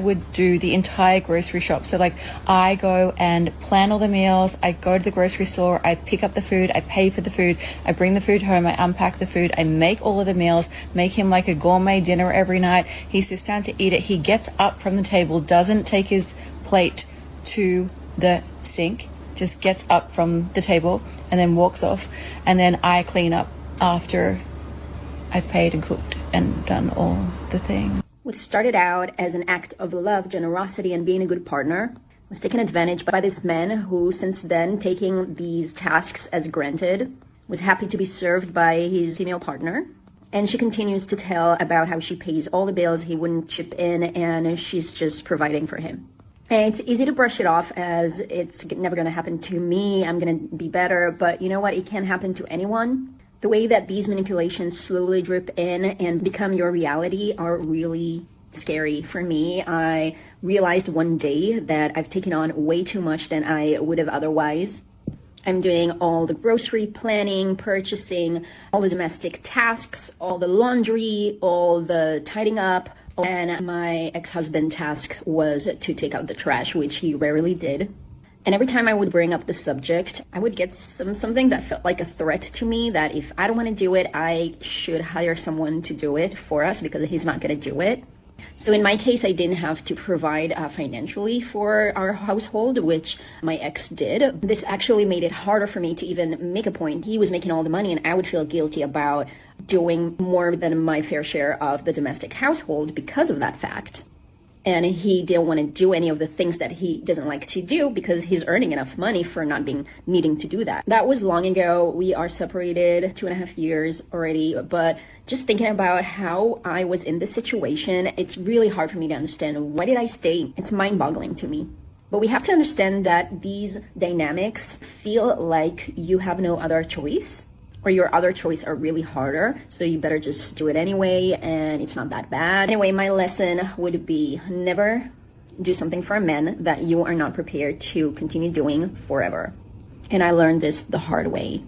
Would do the entire grocery shop. So like I go and plan all the meals, I go to the grocery store, I pick up the food, I pay for the food, I bring the food home, I unpack the food, I make all of the meals, make him like a gourmet dinner every night. He sits down to eat it. He gets up from the table, doesn't take his plate to the sink, just gets up from the table and then walks off. And then I clean up after I've paid and cooked and done all the things. What started out as an act of love, generosity, and being a good partner was taken advantage by this man who, since then, taking these tasks as granted, was happy to be served by his female partner. And she continues to tell about how she pays all the bills, he wouldn't chip in, and she's just providing for him. And it's easy to brush it off as it's never going to happen to me, I'm going to be better, but you know what? It can happen to anyone. The way that these manipulations slowly drip in and become your reality are really scary for me. I realized one day that I've taken on way too much than I would have otherwise. I'm doing all the grocery planning, purchasing, all the domestic tasks, all the laundry, all the tidying up. And my ex-husband's task was to take out the trash, which he rarely did. And every time I would bring up the subject, I would get something that felt like a threat to me, that if I don't want to do it, I should hire someone to do it for us because he's not going to do it. So in my case, I didn't have to provide financially for our household, which my ex did. This actually made it harder for me to even make a point. He was making all the money and I would feel guilty about doing more than my fair share of the domestic household because of that fact. And he didn't want to do any of the things that he doesn't like to do because he's earning enough money for not needing to do that. That was long ago. We are separated 2.5 years already, but just thinking about how I was in this situation, it's really hard for me to understand. Why did I stay? It's mind-boggling to me. But we have to understand that these dynamics feel like you have no other choice, or your other choice are really harder, so you better just do it anyway, and it's not that bad. Anyway, my lesson would be never do something for a man that you are not prepared to continue doing forever. And I learned this the hard way.